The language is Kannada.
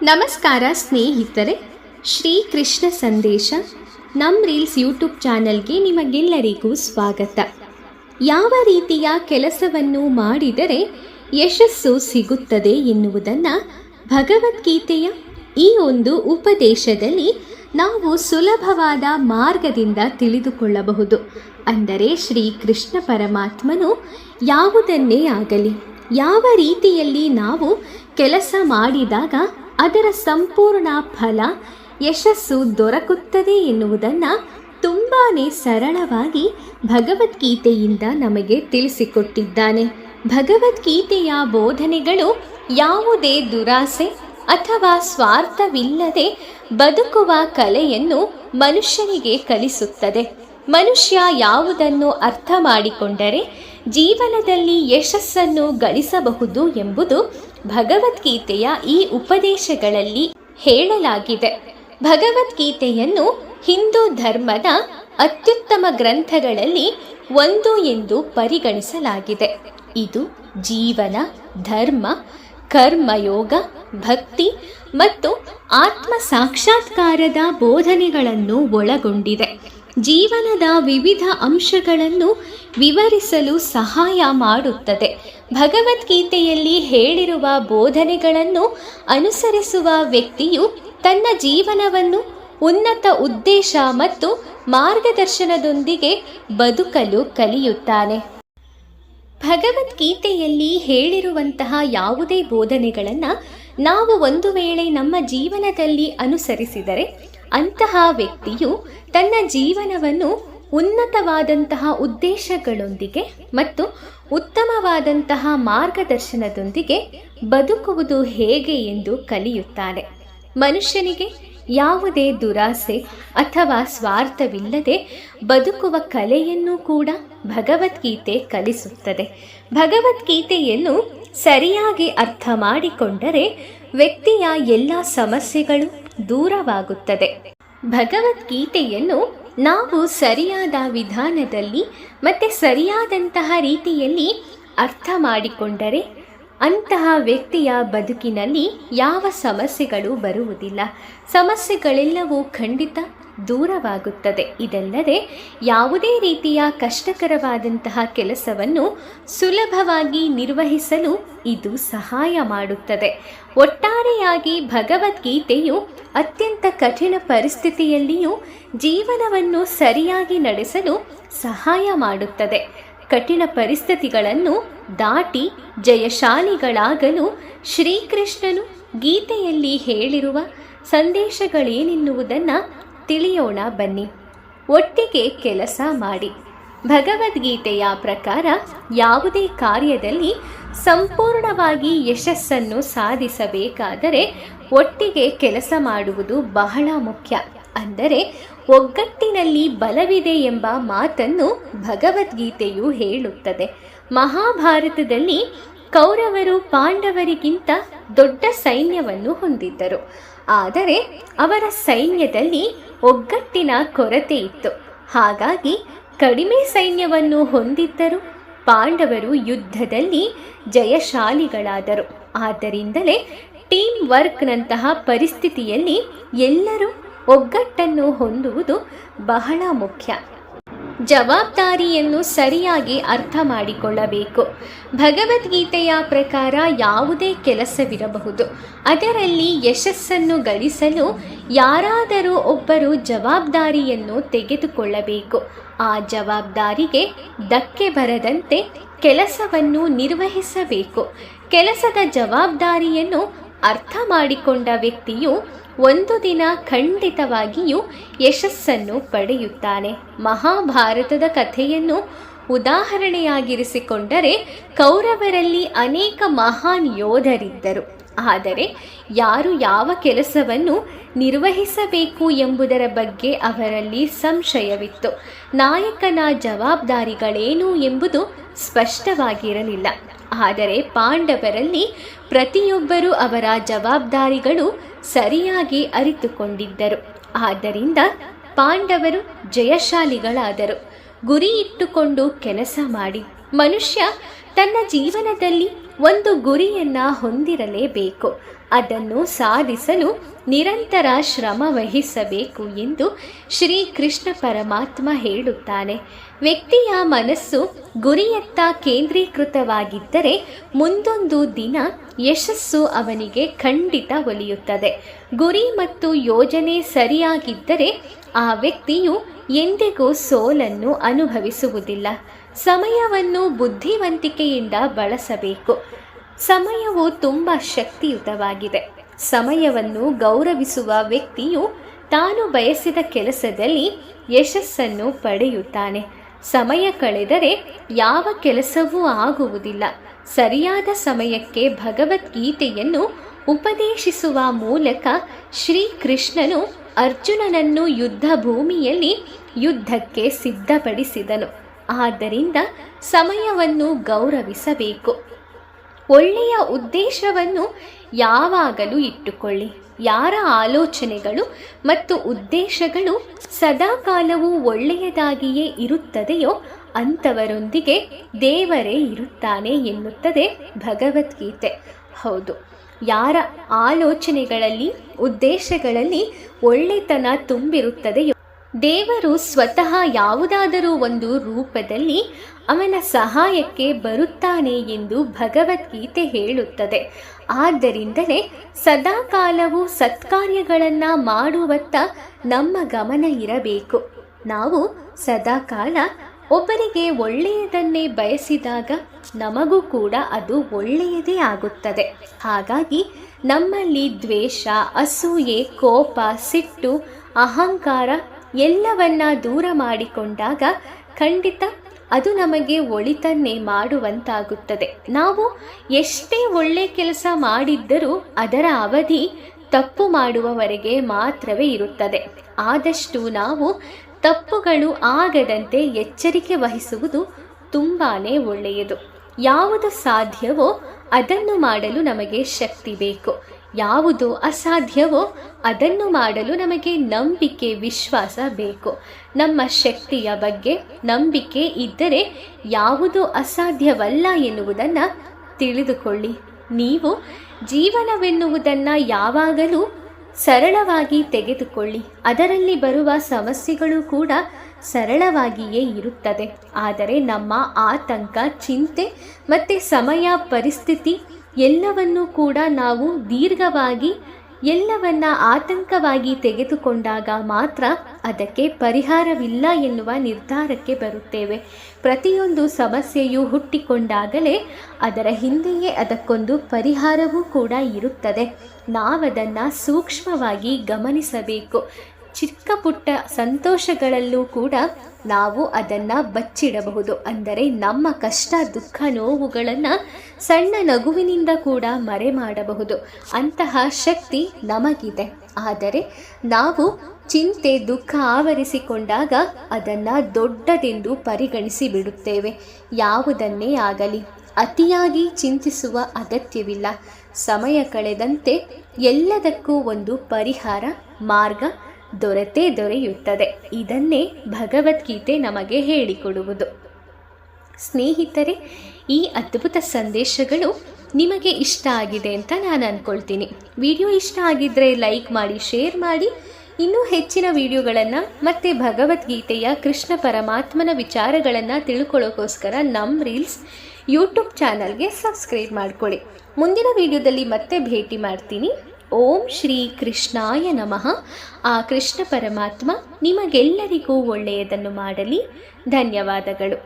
ನಮಸ್ಕಾರ ಸ್ನೇಹಿತರೆ, ಶ್ರೀ ಕೃಷ್ಣ ಸಂದೇಶ ನಮ್ಮ ರೀಲ್ಸ್ ಯೂಟ್ಯೂಬ್ ಚಾನಲ್ಗೆ ನಿಮಗೆಲ್ಲರಿಗೂ ಸ್ವಾಗತ. ಯಾವ ರೀತಿಯ ಕೆಲಸವನ್ನು ಮಾಡಿದರೆ ಯಶಸ್ಸು ಸಿಗುತ್ತದೆ ಎನ್ನುವುದನ್ನು ಭಗವದ್ಗೀತೆಯ ಈ ಒಂದು ಉಪದೇಶದಲ್ಲಿ ನಾವು ಸುಲಭವಾದ ಮಾರ್ಗದಿಂದ ತಿಳಿದುಕೊಳ್ಳಬಹುದು. ಅಂದರೆ ಶ್ರೀ ಕೃಷ್ಣ ಪರಮಾತ್ಮನು ಯಾವುದನ್ನೇ ಆಗಲಿ, ಯಾವ ರೀತಿಯಲ್ಲಿ ನಾವು ಕೆಲಸ ಮಾಡಿದಾಗ ಅದರ ಸಂಪೂರ್ಣ ಫಲ ಯಶಸ್ಸು ದೊರಕುತ್ತದೆ ಎನ್ನುವುದನ್ನು ತುಂಬಾ ಸರಳವಾಗಿ ಭಗವದ್ಗೀತೆಯಿಂದ ನಮಗೆ ತಿಳಿಸಿಕೊಟ್ಟಿದ್ದಾನೆ. ಭಗವದ್ಗೀತೆಯ ಬೋಧನೆಗಳು ಯಾವುದೇ ದುರಾಸೆ ಅಥವಾ ಸ್ವಾರ್ಥವಿಲ್ಲದೆ ಬದುಕುವ ಕಲೆಯನ್ನು ಮನುಷ್ಯನಿಗೆ ಕಲಿಸುತ್ತದೆ. ಮನುಷ್ಯ ಯಾವುದನ್ನು ಅರ್ಥ ಮಾಡಿಕೊಂಡರೆ ಜೀವನದಲ್ಲಿ ಯಶಸ್ಸನ್ನು ಗಳಿಸಬಹುದು ಎಂಬುದು ಭಗವದ್ಗೀತೆಯ ಈ ಉಪದೇಶಗಳಲ್ಲಿ ಹೇಳಲಾಗಿದೆ. ಭಗವದ್ಗೀತೆಯನ್ನು ಹಿಂದೂ ಧರ್ಮದ ಅತ್ಯುತ್ತಮ ಗ್ರಂಥಗಳಲ್ಲಿ ಒಂದು ಎಂದು ಪರಿಗಣಿಸಲಾಗಿದೆ. ಇದು ಜೀವನ, ಧರ್ಮ, ಕರ್ಮಯೋಗ, ಭಕ್ತಿ ಮತ್ತು ಆತ್ಮ ಸಾಕ್ಷಾತ್ಕಾರದ ಬೋಧನೆಗಳನ್ನು ಒಳಗೊಂಡಿದೆ. ಜೀವನದ ವಿವಿಧ ಅಂಶಗಳನ್ನು ವಿವರಿಸಲು ಸಹಾಯ ಮಾಡುತ್ತದೆ. ಭಗವದ್ಗೀತೆಯಲ್ಲಿ ಹೇಳಿರುವ ಬೋಧನೆಗಳನ್ನು ಅನುಸರಿಸುವ ವ್ಯಕ್ತಿಯು ತನ್ನ ಜೀವನವನ್ನು ಉನ್ನತ ಉದ್ದೇಶ ಮತ್ತು ಮಾರ್ಗದರ್ಶನದೊಂದಿಗೆ ಬದುಕಲು ಕಲಿಯುತ್ತಾನೆ. ಭಗವದ್ಗೀತೆಯಲ್ಲಿ ಹೇಳಿರುವಂತಹ ಯಾವುದೇ ಬೋಧನೆಗಳನ್ನು ನಾವು ಒಂದು ವೇಳೆ ನಮ್ಮ ಜೀವನದಲ್ಲಿ ಅನುಸರಿಸಿದರೆ ಅಂತಹ ವ್ಯಕ್ತಿಯು ತನ್ನ ಜೀವನವನ್ನು ಉನ್ನತವಾದಂತಹ ಉದ್ದೇಶಗಳೊಂದಿಗೆ ಮತ್ತು ಉತ್ತಮವಾದಂತಹ ಮಾರ್ಗದರ್ಶನದೊಂದಿಗೆ ಬದುಕುವುದು ಹೇಗೆ ಎಂದು ಕಲಿಯುತ್ತಾನೆ. ಮನುಷ್ಯನಿಗೆ ಯಾವುದೇ ದುರಾಸೆ ಅಥವಾ ಸ್ವಾರ್ಥವಿಲ್ಲದೆ ಬದುಕುವ ಕಲೆಯನ್ನು ಕೂಡ ಭಗವದ್ಗೀತೆ ಕಲಿಸುತ್ತದೆ. ಭಗವದ್ಗೀತೆಯನ್ನು ಸರಿಯಾಗಿ ಅರ್ಥ ಮಾಡಿಕೊಂಡರೆ ವ್ಯಕ್ತಿಯ ಎಲ್ಲ ಸಮಸ್ಯೆಗಳು ದೂರವಾಗುತ್ತದೆ. ಭಗವದ್ಗೀತೆಯನ್ನು ನಾವು ಸರಿಯಾದ ವಿಧಾನದಲ್ಲಿ ಮತ್ತು ಸರಿಯಾದಂತಹ ರೀತಿಯಲ್ಲಿ ಅರ್ಥ ಮಾಡಿಕೊಂಡರೆ ಅಂತಹ ವ್ಯಕ್ತಿಯ ಬದುಕಿನಲ್ಲಿ ಯಾವ ಸಮಸ್ಯೆಗಳು ಬರುವುದಿಲ್ಲ. ಸಮಸ್ಯೆಗಳೆಲ್ಲವೂ ಖಂಡಿತ ದೂರವಾಗುತ್ತದೆ. ಇದಲ್ಲದೆ ಯಾವುದೇ ರೀತಿಯ ಕಷ್ಟಕರವಾದಂತಹ ಕೆಲಸವನ್ನು ಸುಲಭವಾಗಿ ನಿರ್ವಹಿಸಲು ಇದು ಸಹಾಯ ಮಾಡುತ್ತದೆ. ಒಟ್ಟಾರೆಯಾಗಿ ಭಗವದ್ಗೀತೆಯು ಅತ್ಯಂತ ಕಠಿಣ ಪರಿಸ್ಥಿತಿಯಲ್ಲಿಯೂ ಜೀವನವನ್ನು ಸರಿಯಾಗಿ ನಡೆಸಲು ಸಹಾಯ ಮಾಡುತ್ತದೆ. ಕಠಿಣ ಪರಿಸ್ಥಿತಿಗಳನ್ನು ದಾಟಿ ಜಯಶಾಲಿಗಳಾಗಲು ಶ್ರೀಕೃಷ್ಣನು ಗೀತೆಯಲ್ಲಿ ಹೇಳಿರುವ ಸಂದೇಶಗಳೇನೆನ್ನುವುದನ್ನು ತಿಳಿಯೋಣ ಬನ್ನಿ. ಒಟ್ಟಿಗೆ ಕೆಲಸ ಮಾಡಿ. ಭಗವದ್ಗೀತೆಯ ಪ್ರಕಾರ ಯಾವುದೇ ಕಾರ್ಯದಲ್ಲಿ ಸಂಪೂರ್ಣವಾಗಿ ಯಶಸ್ಸನ್ನು ಸಾಧಿಸಬೇಕಾದರೆ ಒಟ್ಟಿಗೆ ಕೆಲಸ ಮಾಡುವುದು ಬಹಳ ಮುಖ್ಯ. ಅಂದರೆ ಒಗ್ಗಟ್ಟಿನಲ್ಲಿ ಬಲವಿದೆ ಎಂಬ ಮಾತನ್ನು ಭಗವದ್ಗೀತೆಯು ಹೇಳುತ್ತದೆ. ಮಹಾಭಾರತದಲ್ಲಿ ಕೌರವರು ಪಾಂಡವರಿಗಿಂತ ದೊಡ್ಡ ಸೈನ್ಯವನ್ನು ಹೊಂದಿದ್ದರು. ಆದರೆ ಅವರ ಸೈನ್ಯದಲ್ಲಿ ಒಗ್ಗಟ್ಟಿನ ಕೊರತೆ ಇತ್ತು. ಹಾಗಾಗಿ ಕಡಿಮೆ ಸೈನ್ಯವನ್ನು ಹೊಂದಿದ್ದರು ಪಾಂಡವರು ಯುದ್ಧದಲ್ಲಿ ಜಯಶಾಲಿಗಳಾದರು. ಆದ್ದರಿಂದಲೇ ಟೀಮ್ ವರ್ಕ್ನಂತಹ ಪರಿಸ್ಥಿತಿಯಲ್ಲಿ ಎಲ್ಲರೂ ಒಗ್ಗಟ್ಟನ್ನು ಹೊಂದುವುದು ಬಹಳ ಮುಖ್ಯ. ಜವಾಬ್ದಾರಿಯನ್ನು ಸರಿಯಾಗಿ ಅರ್ಥ ಮಾಡಿಕೊಳ್ಳಬೇಕು. ಭಗವದ್ಗೀತೆಯ ಪ್ರಕಾರ ಯಾವುದೇ ಕೆಲಸವಿರಬಹುದು, ಅದರಲ್ಲಿ ಯಶಸ್ಸನ್ನು ಗಳಿಸಲು ಯಾರಾದರೂ ಒಬ್ಬರು ಜವಾಬ್ದಾರಿಯನ್ನು ತೆಗೆದುಕೊಳ್ಳಬೇಕು. ಆ ಜವಾಬ್ದಾರಿಗೆ ಧಕ್ಕೆ ಬರದಂತೆ ಕೆಲಸವನ್ನು ನಿರ್ವಹಿಸಬೇಕು. ಕೆಲಸದ ಜವಾಬ್ದಾರಿಯನ್ನು ಅರ್ಥ ಮಾಡಿಕೊಂಡ ವ್ಯಕ್ತಿಯು ಒಂದು ದಿನ ಖಂಡಿತವಾಗಿಯೂ ಯಶಸ್ಸನ್ನು ಪಡೆಯುತ್ತಾನೆ. ಮಹಾಭಾರತದ ಕಥೆಯನ್ನು ಉದಾಹರಣೆಯಾಗಿರಿಸಿಕೊಂಡರೆ ಕೌರವರಲ್ಲಿ ಅನೇಕ ಮಹಾನ್ ಯೋಧರಿದ್ದರು. ಆದರೆ ಯಾರು ಯಾವ ಕೆಲಸವನ್ನು ನಿರ್ವಹಿಸಬೇಕು ಎಂಬುದರ ಬಗ್ಗೆ ಅವರಲ್ಲಿ ಸಂಶಯವಿತ್ತು. ನಾಯಕನ ಜವಾಬ್ದಾರಿಗಳೇನು ಎಂಬುದು ಸ್ಪಷ್ಟವಾಗಿರಲಿಲ್ಲ. ಆದರೆ ಪಾಂಡವರಲ್ಲಿ ಪ್ರತಿಯೊಬ್ಬರೂ ಅವರ ಜವಾಬ್ದಾರಿಗಳು ಸರಿಯಾಗಿ ಅರಿತುಕೊಂಡಿದ್ದರು. ಆದ್ದರಿಂದ ಪಾಂಡವರು ಜಯಶಾಲಿಗಳಾದರು. ಗುರಿ ಇಟ್ಟುಕೊಂಡು ಕೆಲಸ ಮಾಡಿ. ಮನುಷ್ಯ ತನ್ನ ಜೀವನದಲ್ಲಿ ಒಂದು ಗುರಿಯನ್ನು ಹೊಂದಿರಲೇಬೇಕು. ಅದನ್ನು ಸಾಧಿಸಲು ನಿರಂತರ ಶ್ರಮ ವಹಿಸಬೇಕು ಎಂದು ಶ್ರೀಕೃಷ್ಣ ಪರಮಾತ್ಮ ಹೇಳುತ್ತಾನೆ. ವ್ಯಕ್ತಿಯ ಮನಸ್ಸು ಗುರಿಯತ್ತ ಕೇಂದ್ರೀಕೃತವಾಗಿದ್ದರೆ ಮುಂದೊಂದು ದಿನ ಯಶಸ್ಸು ಅವನಿಗೆ ಖಂಡಿತ ಒಲಿಯುತ್ತದೆ. ಗುರಿ ಮತ್ತು ಯೋಜನೆ ಸರಿಯಾಗಿದ್ದರೆ ಆ ವ್ಯಕ್ತಿಯು ಎಂದಿಗೂ ಸೋಲನ್ನು ಅನುಭವಿಸುವುದಿಲ್ಲ. ಸಮಯವನ್ನು ಬುದ್ಧಿವಂತಿಕೆಯಿಂದ ಬಳಸಬೇಕು. ಸಮಯವು ತುಂಬ ಶಕ್ತಿಯುತವಾಗಿದೆ. ಸಮಯವನ್ನು ಗೌರವಿಸುವ ವ್ಯಕ್ತಿಯು ತಾನು ಬಯಸಿದ ಕೆಲಸದಲ್ಲಿ ಯಶಸ್ಸನ್ನು ಪಡೆಯುತ್ತಾನೆ. ಸಮಯ ಕಳೆದರೆ ಯಾವ ಕೆಲಸವೂ ಆಗುವುದಿಲ್ಲ. ಸರಿಯಾದ ಸಮಯಕ್ಕೆ ಭಗವದ್ಗೀತೆಯನ್ನು ಉಪದೇಶಿಸುವ ಮೂಲಕ ಶ್ರೀಕೃಷ್ಣನು ಅರ್ಜುನನನ್ನು ಯುದ್ಧ ಭೂಮಿಯಲ್ಲಿ ಯುದ್ಧಕ್ಕೆ ಸಿದ್ಧಪಡಿಸಿದನು. ಆದ್ದರಿಂದ ಸಮಯವನ್ನು ಗೌರವಿಸಬೇಕು. ಒಳ್ಳೆಯ ಉದ್ದೇಶವನ್ನು ಯಾವಾಗಲೂ ಇಟ್ಟುಕೊಳ್ಳಿ. ಯಾರ ಆಲೋಚನೆಗಳು ಮತ್ತು ಉದ್ದೇಶಗಳು ಸದಾಕಾಲವೂ ಒಳ್ಳೆಯದಾಗಿಯೇ ಇರುತ್ತದೆಯೋ ಅಂಥವರೊಂದಿಗೆ ದೇವರೇ ಇರುತ್ತಾನೆ ಎನ್ನುತ್ತದೆ ಭಗವದ್ಗೀತೆ. ಹೌದು, ಯಾರ ಆಲೋಚನೆಗಳಲ್ಲಿ ಉದ್ದೇಶಗಳಲ್ಲಿ ಒಳ್ಳೆತನ ತುಂಬಿರುತ್ತದೆಯೋ ದೇವರು ಸ್ವತಃ ಯಾವುದಾದರೂ ಒಂದು ರೂಪದಲ್ಲಿ ಅವನ ಸಹಾಯಕ್ಕೆ ಬರುತ್ತಾನೆ ಎಂದು ಭಗವದ್ಗೀತೆ ಹೇಳುತ್ತದೆ. ಆದ್ದರಿಂದಲೇ ಸದಾಕಾಲವೂ ಸತ್ಕಾರ್ಯಗಳನ್ನು ಮಾಡುವತ್ತ ನಮ್ಮ ಗಮನ ಇರಬೇಕು. ನಾವು ಸದಾಕಾಲ ಒಬ್ಬರಿಗೆ ಒಳ್ಳೆಯದನ್ನೇ ಬಯಸಿದಾಗ ನಮಗೂ ಕೂಡ ಅದು ಒಳ್ಳೆಯದೇ ಆಗುತ್ತದೆ. ಹಾಗಾಗಿ ನಮ್ಮಲ್ಲಿ ದ್ವೇಷ, ಅಸೂಯೆ, ಕೋಪ, ಸಿಟ್ಟು, ಅಹಂಕಾರ ಎಲ್ಲವನ್ನ ದೂರ ಮಾಡಿಕೊಂಡಾಗ ಖಂಡಿತ ಅದು ನಮಗೆ ಒಳಿತನ್ನೇ ಮಾಡುವಂತಾಗುತ್ತದೆ. ನಾವು ಎಷ್ಟೇ ಒಳ್ಳೆ ಕೆಲಸ ಮಾಡಿದ್ದರೂ ಅದರ ಅವಧಿ ತಪ್ಪು ಮಾಡುವವರೆಗೆ ಮಾತ್ರವೇ ಇರುತ್ತದೆ. ಆದಷ್ಟು ನಾವು ತಪ್ಪುಗಳು ಆಗದಂತೆ ಎಚ್ಚರಿಕೆ ವಹಿಸುವುದು ತುಂಬಾ ಒಳ್ಳೆಯದು. ಯಾವುದು ಸಾಧ್ಯವೋ ಅದನ್ನು ಮಾಡಲು ನಮಗೆ ಶಕ್ತಿ ಬೇಕು. ಯಾವುದು ಅಸಾಧ್ಯವೋ ಅದನ್ನು ಮಾಡಲು ನಮಗೆ ನಂಬಿಕೆ, ವಿಶ್ವಾಸ ಬೇಕು. ನಮ್ಮ ಶಕ್ತಿಯ ಬಗ್ಗೆ ನಂಬಿಕೆ ಇದ್ದರೆ ಯಾವುದು ಅಸಾಧ್ಯವಲ್ಲ ಎನ್ನುವುದನ್ನು ತಿಳಿದುಕೊಳ್ಳಿ. ನೀವು ಜೀವನವೆನ್ನುವುದನ್ನು ಯಾವಾಗಲೂ ಸರಳವಾಗಿ ತೆಗೆದುಕೊಳ್ಳಿ. ಅದರಲ್ಲಿ ಬರುವ ಸಮಸ್ಯೆಗಳು ಕೂಡ ಸರಳವಾಗಿಯೇ ಇರುತ್ತದೆ. ಆದರೆ ನಮ್ಮ ಆತಂಕ, ಚಿಂತೆ ಮತ್ತು ಸಮಯ, ಪರಿಸ್ಥಿತಿ ಎಲ್ಲವನ್ನೂ ಕೂಡ ನಾವು ದೀರ್ಘವಾಗಿ ಎಲ್ಲವನ್ನ ಆತಂಕವಾಗಿ ತೆಗೆದುಕೊಂಡಾಗ ಮಾತ್ರ ಅದಕ್ಕೆ ಪರಿಹಾರವಿಲ್ಲ ಎನ್ನುವ ನಿರ್ಧಾರಕ್ಕೆ ಬರುತ್ತೇವೆ. ಪ್ರತಿಯೊಂದು ಸಮಸ್ಯೆಯು ಹುಟ್ಟಿಕೊಂಡಾಗಲೇ ಅದರ ಹಿಂದೆಯೇ ಅದಕ್ಕೊಂದು ಪರಿಹಾರವೂ ಕೂಡ ಇರುತ್ತದೆ. ನಾವದನ್ನು ಸೂಕ್ಷ್ಮವಾಗಿ ಗಮನಿಸಬೇಕು. ಚಿಕ್ಕ ಪುಟ್ಟ ಸಂತೋಷಗಳಲ್ಲೂ ಕೂಡ ನಾವು ಅದನ್ನು ಬಚ್ಚಿಡಬಹುದು. ಅಂದರೆ ನಮ್ಮ ಕಷ್ಟ, ದುಃಖ, ನೋವುಗಳನ್ನು ಸಣ್ಣ ನಗುವಿನಿಂದ ಕೂಡ ಮರೆ ಮಾಡಬಹುದು. ಅಂತಹ ಶಕ್ತಿ ನಮಗಿದೆ. ಆದರೆ ನಾವು ಚಿಂತೆ, ದುಃಖ ಆವರಿಸಿಕೊಂಡಾಗ ಅದನ್ನು ದೊಡ್ಡದೆಂದು ಪರಿಗಣಿಸಿ ಬಿಡುತ್ತೇವೆ. ಯಾವುದನ್ನೇ ಆಗಲಿ ಅತಿಯಾಗಿ ಚಿಂತಿಸುವ ಅಗತ್ಯವಿಲ್ಲ. ಸಮಯ ಕಳೆದಂತೆ ಎಲ್ಲದಕ್ಕೂ ಒಂದು ಪರಿಹಾರ ಮಾರ್ಗ ದೊರೆಯುತ್ತದೆ. ಇದನ್ನೇ ಭಗವದ್ಗೀತೆ ನಮಗೆ ಹೇಳಿಕೊಡುವುದು. ಸ್ನೇಹಿತರೆ, ಈ ಅದ್ಭುತ ಸಂದೇಶಗಳು ನಿಮಗೆ ಇಷ್ಟ ಆಗಿದೆ ಅಂತ ನಾನು ಅಂದ್ಕೊಳ್ತೀನಿ. ವಿಡಿಯೋ ಇಷ್ಟ ಆಗಿದ್ದರೆ ಲೈಕ್ ಮಾಡಿ, ಶೇರ್ ಮಾಡಿ. ಇನ್ನೂ ಹೆಚ್ಚಿನ ವಿಡಿಯೋಗಳನ್ನು ಮತ್ತು ಭಗವದ್ಗೀತೆಯ ಕೃಷ್ಣ ಪರಮಾತ್ಮನ ವಿಚಾರಗಳನ್ನು ತಿಳ್ಕೊಳ್ಳೋಕ್ಕೋಸ್ಕರ ನಮ್ಮ ರೀಲ್ಸ್ ಯೂಟ್ಯೂಬ್ ಚಾನಲ್ಗೆ ಸಬ್ಸ್ಕ್ರೈಬ್ ಮಾಡ್ಕೊಳ್ಳಿ. ಮುಂದಿನ ವಿಡಿಯೋದಲ್ಲಿ ಮತ್ತೆ ಭೇಟಿ ಮಾಡ್ತೀನಿ. ಓಂ ಶ್ರೀ ಕೃಷ್ಣಾಯ ನಮಃ. ಆ ಕೃಷ್ಣ ಪರಮಾತ್ಮ ನಿಮಗೆಲ್ಲರಿಗೂ ಒಳ್ಳೆಯದನ್ನು ಮಾಡಲಿ. ಧನ್ಯವಾದಗಳು.